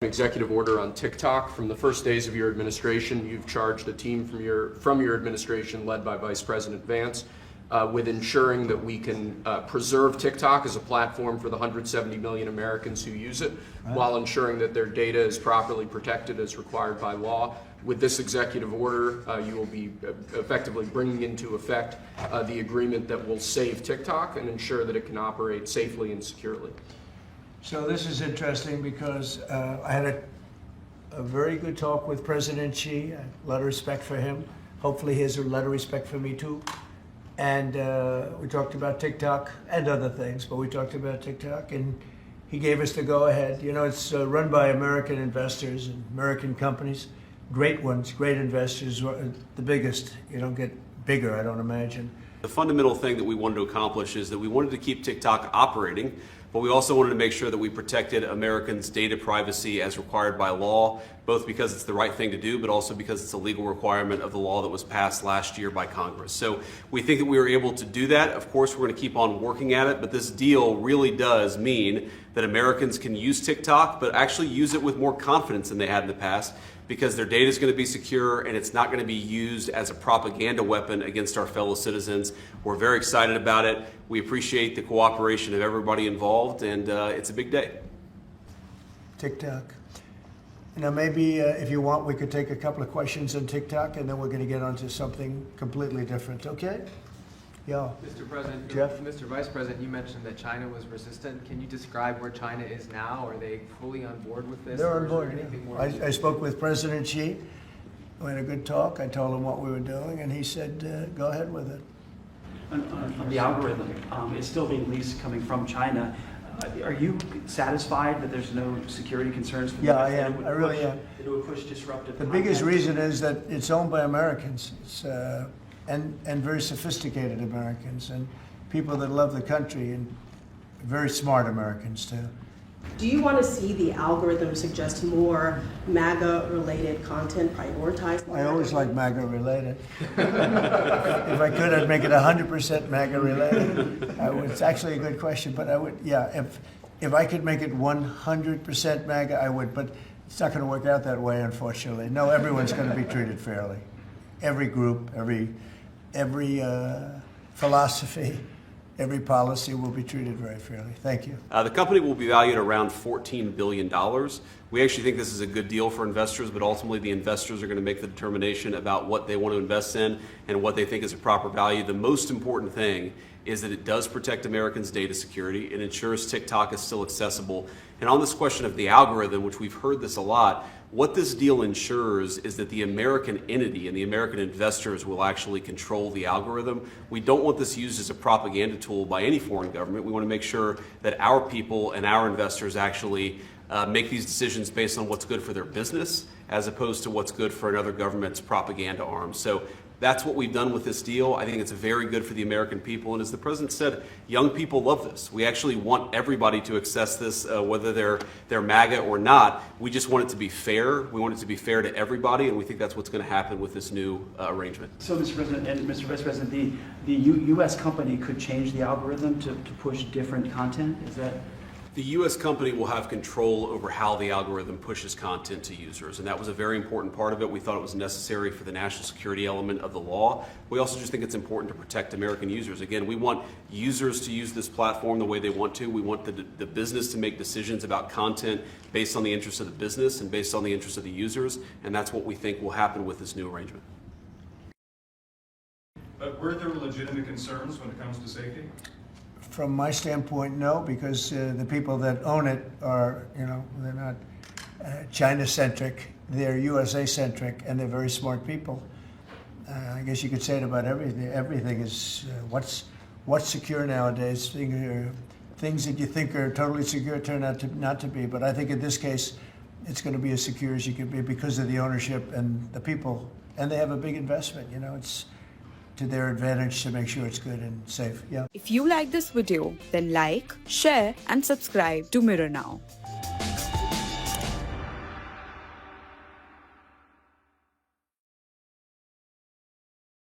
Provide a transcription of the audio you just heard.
Executive order on TikTok. From the first days of your administration, you've charged a team from your administration led by Vice President Vance with ensuring that we can preserve TikTok as a platform for the 170 million Americans who use it, while ensuring that their data is properly protected as required by law. With this executive order, you will be effectively bringing into effect the agreement that will save TikTok and ensure that it can operate safely and securely. So this is interesting because I had a very good talk with President Xi, a lot of respect for him. Hopefully he has a lot of respect for me too. And we talked about TikTok and other things, but we talked about TikTok and he gave us the go-ahead. You know, it's run by American investors and American companies, great ones, great investors, the biggest. You don't get bigger, I don't imagine. The fundamental thing that we wanted to accomplish is that we wanted to keep TikTok operating, but we also wanted to make sure that we protected Americans' data privacy as required by law, both because it's the right thing to do, but also because it's a legal requirement of the law that was passed last year by Congress. So we think that we were able to do that. Of course, we're going to keep on working at it, but this deal really does mean that Americans can use TikTok, but actually use it with more confidence than they had in the past, because their data is going to be secure and it's not going to be used as a propaganda weapon against our fellow citizens. We're very excited about it. We appreciate the cooperation of everybody involved, and it's a big day. TikTok. Now maybe if you want, we could take a couple of questions on TikTok and then we're going to get onto something completely different, okay? Yeah. Mr. President, Jeff? Mr. Vice President, you mentioned that China was resistant. Can you describe where China is now? Are they fully on board with this? They're or on is there board, anything more yeah. I spoke with President Xi. We had a good talk. I told him what we were doing and he said, go ahead with it. On the algorithm, it's still being leased coming from China. Are you satisfied that there's no security concerns? For Yeah, the I am. I really am. It would push disruptive The content? biggest reason is that it's owned by Americans. It's, and very sophisticated Americans and people that love the country and very smart Americans too. Do you want to see the algorithm suggest more MAGA-related content prioritized? I always like MAGA related. If I could, I'd make it 100% MAGA related. It's actually a good question, but I would, yeah, if I could make it 100% MAGA, I would, but it's not going to work out that way, unfortunately. No, everyone's going to be treated fairly. Every group, every philosophy, every policy will be treated very fairly. Thank you. The company will be valued around $14 billion. We actually think this is a good deal for investors, but ultimately the investors are going to make the determination about what they want to invest in and what they think is a proper value. The most important thing is that it does protect Americans' data security. It ensures TikTok is still accessible. And on this question of the algorithm, which we've heard this a lot, what this deal ensures is that the American entity and the American investors will actually control the algorithm. We don't want this used as a propaganda tool by any foreign government. We want to make sure that our people and our investors actually make these decisions based on what's good for their business as opposed to what's good for another government's propaganda arm. So that's what we've done with this deal. I think it's very good for the American people. And as the President said, young people love this. We actually want everybody to access this, whether they're MAGA or not. We just want it to be fair. We want it to be fair to everybody, and we think that's what's going to happen with this new arrangement. So, Mr. President and Mr. Vice President, the U.S. company could change the algorithm to push different content? Is that? The U.S. company will have control over how the algorithm pushes content to users, and that was a very important part of it. We thought it was necessary for the national security element of the law. We also just think it's important to protect American users. Again, we want users to use this platform the way they want to. We want the business to make decisions about content based on the interests of the business and based on the interests of the users, and that's what we think will happen with this new arrangement. But were there legitimate concerns when it comes to safety? From my standpoint, no, because the people that own it are, you know, they're not China-centric, they're USA-centric, and they're very smart people. I guess you could say it about everything. Everything is, what's secure nowadays? Things that you think are totally secure turn out to not to be. But I think in this case, it's going to be as secure as you can be because of the ownership and the people. And they have a big investment, you know, it's to their advantage to make sure it's good and safe. Yeah. If you like this video, then like, share and subscribe to Mirror Now.